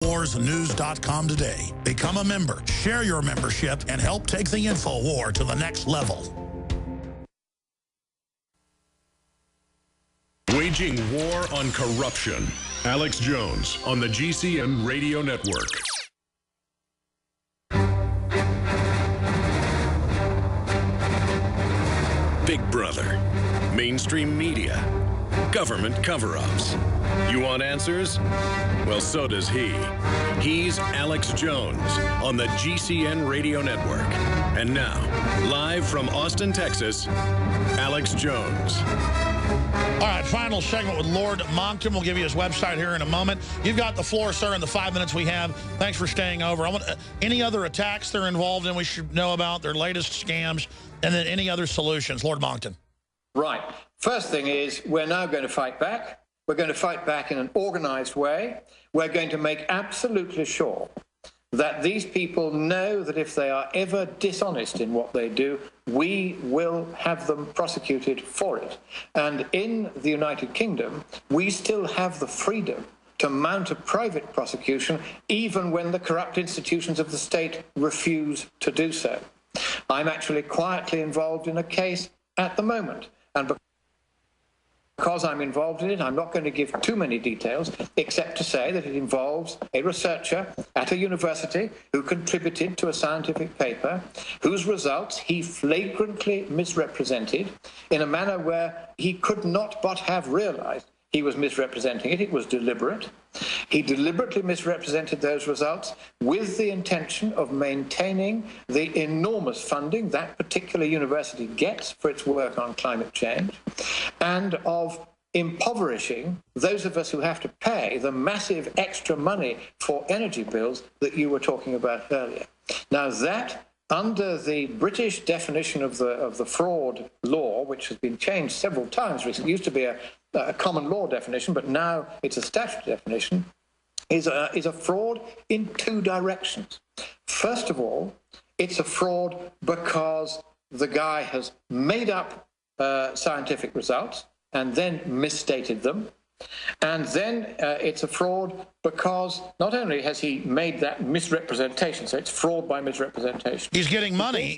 InfoWarsNews.com today. Become a member, share your membership, and help take the InfoWar to the next level. Waging war on corruption. Alex Jones on the GCN Radio Network. Big Brother, mainstream media, government cover-ups. You want answers? Well, so does he. He's Alex Jones on the GCN Radio Network. And now, live from Austin, Texas, Alex Jones. All right, final segment with Lord Monckton. We'll give you his website here in a moment. You've got the floor, sir, in the 5 minutes we have. Thanks for staying over. I want any other attacks they're involved in we should know about, their latest scams, and then any other solutions. Lord Monckton. Right. First thing is we're now going to fight back. We're going to fight back in an organized way. We're going to make absolutely sure that these people know that if they are ever dishonest in what they do, we will have them prosecuted for it. And in the United Kingdom, we still have the freedom to mount a private prosecution even when the corrupt institutions of the state refuse to do so. I'm actually quietly involved in a case at the moment, and because I'm involved in it, I'm not going to give too many details, except to say that it involves a researcher at a university who contributed to a scientific paper whose results he flagrantly misrepresented in a manner where he could not but have realized he was misrepresenting it. It was deliberate. He deliberately misrepresented those results with the intention of maintaining the enormous funding that particular university gets for its work on climate change, and of impoverishing those of us who have to pay the massive extra money for energy bills that you were talking about earlier. Now that, under the British definition of the fraud law, which has been changed several times recently, it used to be a common law definition, but now it's a statutory definition, is a fraud in two directions. First of all, it's a fraud because the guy has made up scientific results and then misstated them. And then it's a fraud because not only has he made that misrepresentation, so it's fraud by misrepresentation. He's getting money.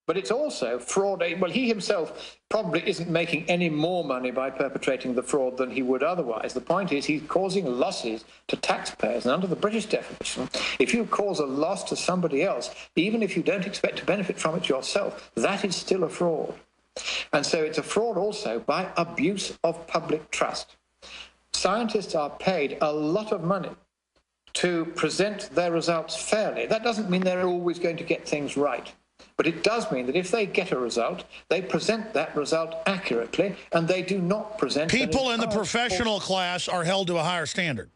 But it's also fraud. Well, he himself probably isn't making any more money by perpetrating the fraud than he would otherwise. The point is he's causing losses to taxpayers. And under the British definition, if you cause a loss to somebody else, even if you don't expect to benefit from it yourself, that is still a fraud. And so it's a fraud also by abuse of public trust. Scientists are paid a lot of money to present their results fairly. That doesn't mean they're always going to get things right. But it does mean that if they get a result, they present that result accurately, and they do not present... People in the professional class are held to a higher standard.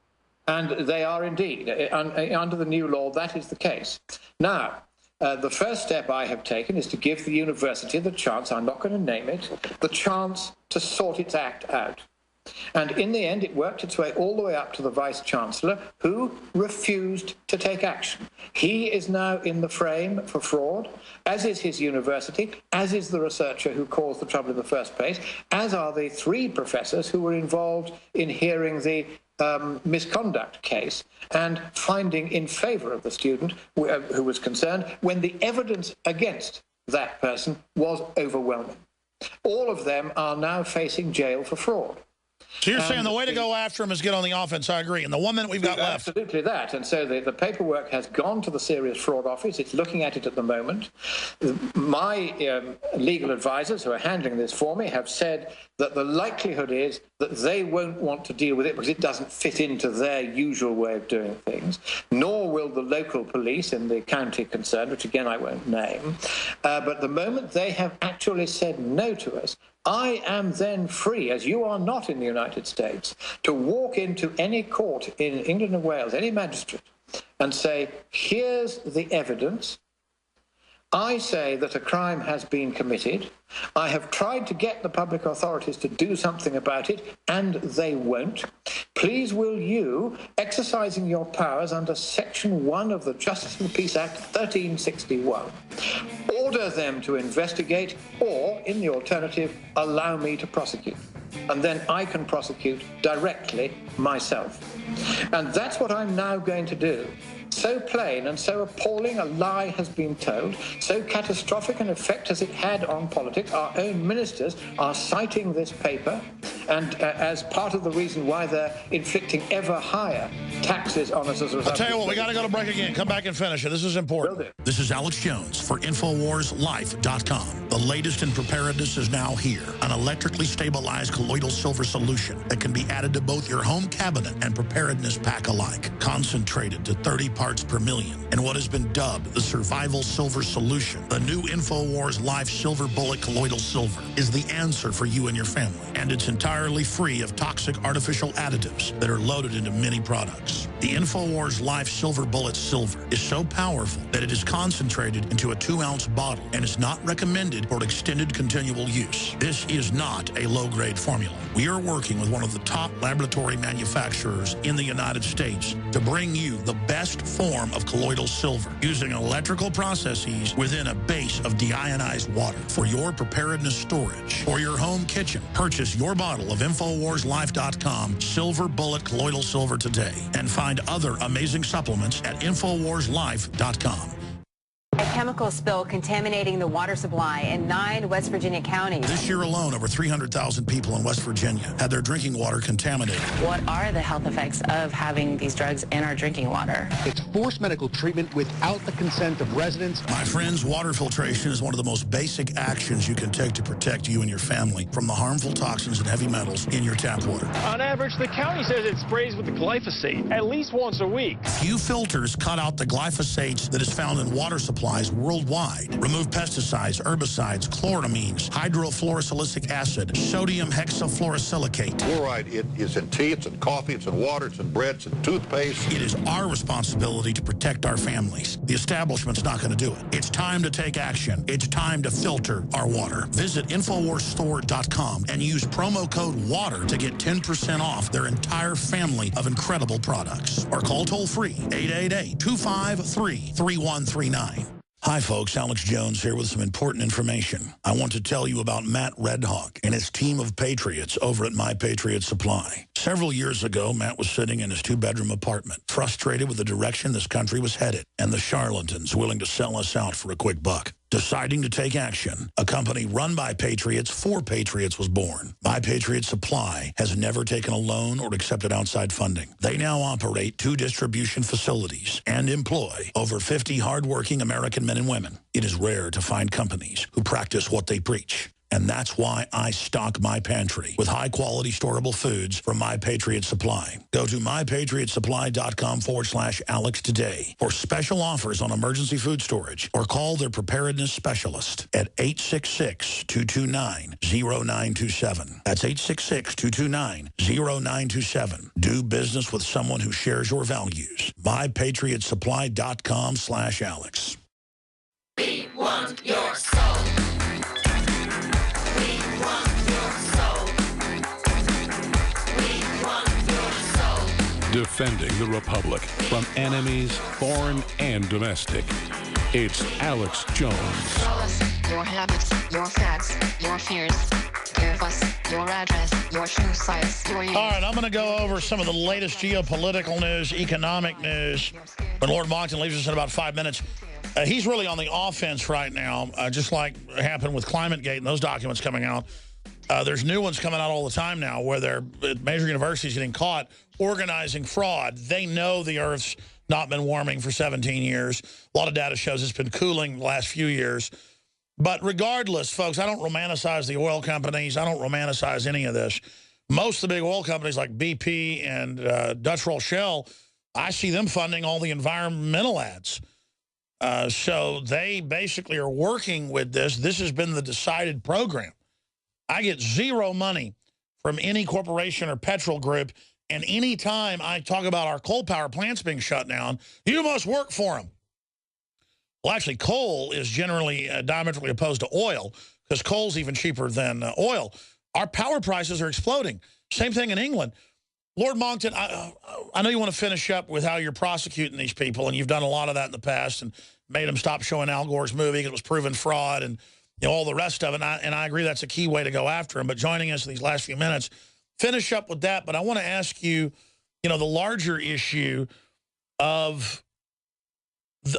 And they are indeed. Under the new law, that is the case. Now, the first step I have taken is to give the university the chance, I'm not going to name it, the chance to sort its act out. And in the end, it worked its way all the way up to the Vice-Chancellor, who refused to take action. He is now in the frame for fraud, as is his university, as is the researcher who caused the trouble in the first place, as are the three professors who were involved in hearing the misconduct case and finding in favor of the student who was concerned when the evidence against that person was overwhelming. All of them are now facing jail for fraud. So you're saying the way to go after him is get on the offense. I agree. In the 1 minute we've got left. Absolutely that. And so the paperwork has gone to the Serious Fraud Office. It's looking at it at the moment. My legal advisors who are handling this for me have said that the likelihood is that they won't want to deal with it because it doesn't fit into their usual way of doing things, nor will the local police in the county concerned, which again I won't name. But the moment they have actually said no to us, I am then free, as you are not in the United States, to walk into any court in England and Wales, any magistrate, and say, here's the evidence. I say that a crime has been committed. I have tried to get the public authorities to do something about it, and they won't. Please will you, exercising your powers under Section 1 of the Justice and the Peace Act 1361, order them to investigate, or, in the alternative, allow me to prosecute. and then I can prosecute directly myself. And that's what I'm now going to do. So plain and so appalling a lie has been told, so catastrophic an effect has it had on politics. Our own ministers are citing this paper and as part of the reason why they're inflicting ever higher taxes on us as a result. I'll tell you what, we got to go to break again. Come back and finish it. This is important. This is Alex Jones for InfoWarsLife.com. The latest in preparedness is now here. An electrically stabilized colloidal silver solution that can be added to both your home cabinet and preparedness pack alike. Concentrated to 30 parts per million in what has been dubbed the survival silver solution. The new InfoWars Life Silver Bullet Colloidal Silver is the answer for you and your family, and it's entirely free of toxic artificial additives that are loaded into many products. The InfoWars Life Silver Bullet Silver is so powerful that it is concentrated into a 2-ounce bottle and is not recommended for extended continual use. This is not a low-grade formula. We are working with one of the top laboratory manufacturers in the United States to bring you the best form of colloidal silver using electrical processes within a base of deionized water for your preparedness storage or your home kitchen. Purchase your bottle of InfoWarsLife.com Silver Bullet Colloidal Silver today and find other amazing supplements at InfoWarsLife.com. A chemical spill contaminating the water supply in 9 West Virginia counties. This year alone, over 300,000 people in West Virginia had their drinking water contaminated. What are the health effects of having these drugs in our drinking water? It's forced medical treatment without the consent of residents. My friends, water filtration is one of the most basic actions you can take to protect you and your family from the harmful toxins and heavy metals in your tap water. On average, the county says it sprays with the glyphosate at least once a week. Few filters cut out the glyphosate that is found in water supplies worldwide. Remove pesticides, herbicides, chloramines, hydrofluorosilicic acid, sodium hexafluorosilicate. Fluoride, it is in tea, it's in coffee, it's in water, it's in bread, it's in toothpaste. It is our responsibility to protect our families. The establishment's not going to do it. It's time to take action. It's time to filter our water. Visit InfoWarsStore.com and use promo code WATER to get 10% off their entire family of incredible products. Or call toll-free 888-253-3139. Hi, folks. Alex Jones here with some important information. I want to tell you about Matt Redhawk and his team of patriots over at My Patriot Supply. Several years ago, Matt was sitting in his 2-bedroom apartment, frustrated with the direction this country was headed and the charlatans willing to sell us out for a quick buck. Deciding to take action, a company run by patriots for patriots was born. My Patriot Supply has never taken a loan or accepted outside funding. They now operate 2 distribution facilities and employ over 50 hardworking American men and women. It is rare to find companies who practice what they preach. And that's why I stock my pantry with high-quality storable foods from My Patriot Supply. Go to mypatriotsupply.com/Alex today for special offers on emergency food storage or call their preparedness specialist at 866-229-0927. That's 866-229-0927. Do business with someone who shares your values. mypatriotsupply.com/Alex. We want your soul. Defending the Republic from enemies, foreign and domestic. It's Alex Jones. Tell us your habits, your facts, your fears. Give us your address, your shoe size, your years. All right, I'm going to go over some of the latest geopolitical news, economic news, when Lord Monckton leaves us in about 5 minutes. He's really on the offense right now, just like happened with ClimateGate and those documents coming out. There's new ones coming out all the time now where major universities getting caught organizing fraud. They know the Earth's not been warming for 17 years. A lot of data shows it's been cooling the last few years. But regardless, folks, I don't romanticize the oil companies. I don't romanticize any of this. Most of the big oil companies like BP and Dutch Roll Shell, I see them funding all the environmental ads. So they basically are working with this. This has been the decided program. I get zero money from any corporation or petrol group, and any time I talk about our coal power plants being shut down, you must work for them. Well, actually, coal is generally diametrically opposed to oil because coal's even cheaper than oil. Our power prices are exploding. Same thing in England. Lord Monckton, I know you want to finish up with how you're prosecuting these people, and you've done a lot of that in the past and made them stop showing Al Gore's movie because it was proven fraud and all the rest of it. And I agree that's a key way to go after him. But joining us in these last few minutes, finish up with that. But I want to ask you, the larger issue of,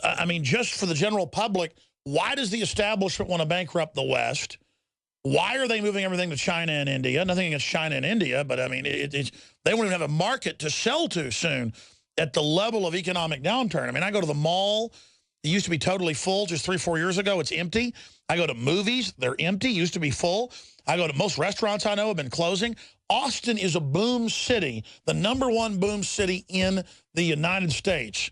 I mean, just for the general public, why does the establishment want to bankrupt the West? Why are they moving everything to China and India? Nothing against China and India, but I mean, they won't even have a market to sell to soon at the level of economic downturn. I mean, I go to the mall. It used to be totally full just 3-4 years ago. It's empty. I go to movies. They're empty. Used to be full. I go to most restaurants I know have been closing. Austin is a boom city, the #1 boom city in the United States.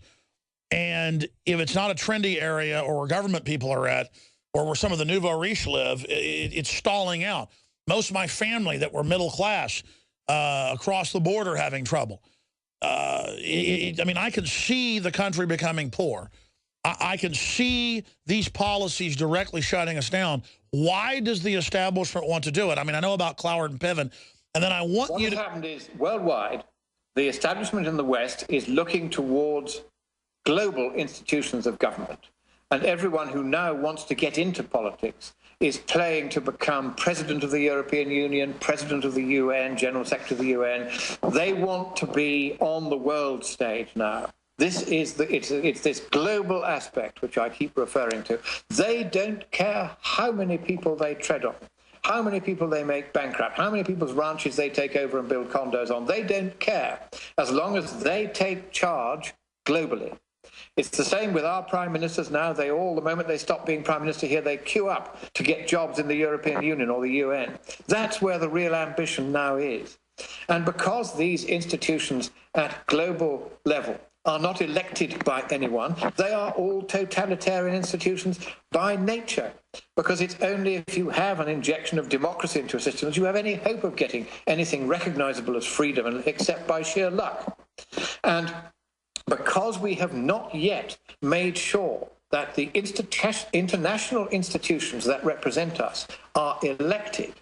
And if it's not a trendy area or where government people are at, or where some of the nouveau riche live, it's stalling out. Most of my family that were middle class across the border having trouble. I mean, I can see the country becoming poor. I can see these policies directly shutting us down. Why does the establishment want to do it? I mean, I know about Cloward and Piven, and then I want you to... What happened is, worldwide, the establishment in the West is looking towards global institutions of government. And everyone who now wants to get into politics is playing to become president of the European Union, president of the UN, general secretary of the UN. They want to be on the world stage now. This is it's this global aspect which I keep referring to. They don't care how many people they tread on, how many people they make bankrupt, how many people's ranches they take over and build condos on. They don't care as long as they take charge globally. It's the same with our prime ministers now. They all, the moment they stop being prime minister here, they queue up to get jobs in the European Union or the UN. That's where the real ambition now is. And because these institutions at global level are not elected by anyone, they are all totalitarian institutions by nature, because it's only if you have an injection of democracy into a system that you have any hope of getting anything recognizable as freedom, except by sheer luck. And because we have not yet made sure that the international institutions that represent us are elected,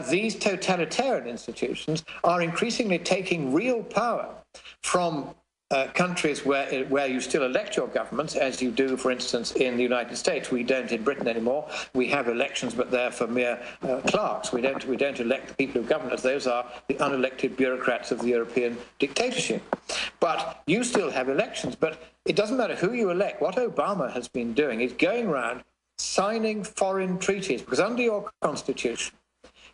these totalitarian institutions are increasingly taking real power from countries where you still elect your governments, as you do, for instance, in the United States. We don't in Britain anymore. We have elections, but they're for mere clerks. We don't elect the people who govern us. Those are the unelected bureaucrats of the European dictatorship. But you still have elections. But it doesn't matter who you elect. What Obama has been doing is going around signing foreign treaties, because under your Constitution,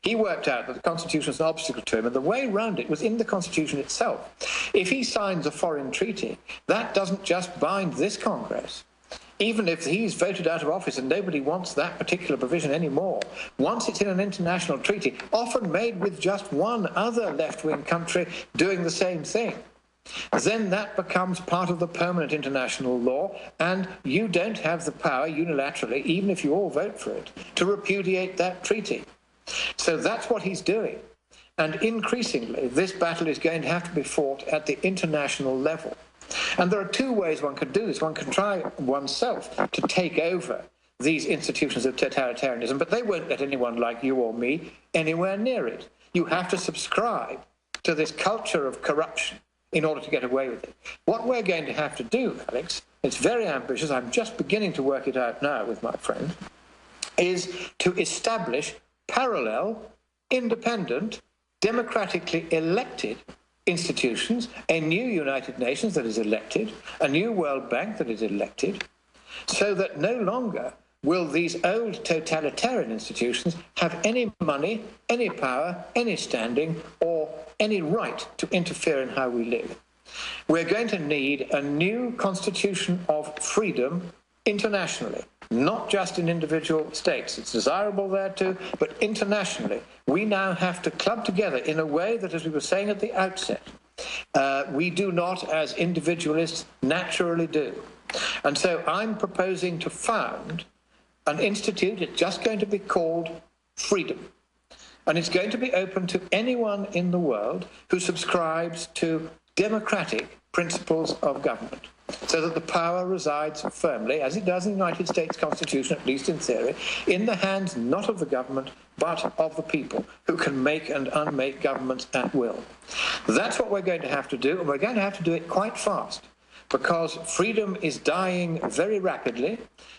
he worked out that the Constitution was an obstacle to him, and the way around it was in the Constitution itself. If he signs a foreign treaty, that doesn't just bind this Congress. Even if he's voted out of office and nobody wants that particular provision anymore, once it's in an international treaty, often made with just one other left-wing country doing the same thing, then that becomes part of the permanent international law, and you don't have the power unilaterally, even if you all vote for it, to repudiate that treaty. So that's what he's doing. And increasingly, this battle is going to have to be fought at the international level. And there are two ways one could do this. One can try oneself to take over these institutions of totalitarianism, but they won't let anyone like you or me anywhere near it. You have to subscribe to this culture of corruption in order to get away with it. What we're going to have to do, Alex, it's very ambitious, I'm just beginning to work it out now with my friend, is to establish parallel, independent, democratically elected institutions, a new United Nations that is elected, a new World Bank that is elected, so that no longer will these old totalitarian institutions have any money, any power, any standing, or any right to interfere in how we live. We're going to need a new constitution of freedom internationally, not just in individual states. It's desirable there too, but internationally. We now have to club together in a way that, as we were saying at the outset, we do not, as individualists, naturally do. And so I'm proposing to found an institute. It's just going to be called Freedom. And it's going to be open to anyone in the world who subscribes to democratic principles of government, so that the power resides firmly, as it does in the United States Constitution, at least in theory, in the hands not of the government, but of the people, who can make and unmake governments at will. That's what we're going to have to do, and we're going to have to do it quite fast, because freedom is dying very rapidly.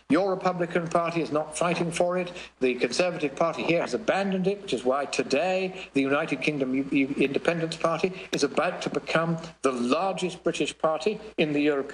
Your Republican Party is not fighting for it. The Conservative Party here has abandoned it, which is why today the United Kingdom Independence Party is about to become the largest British party in the European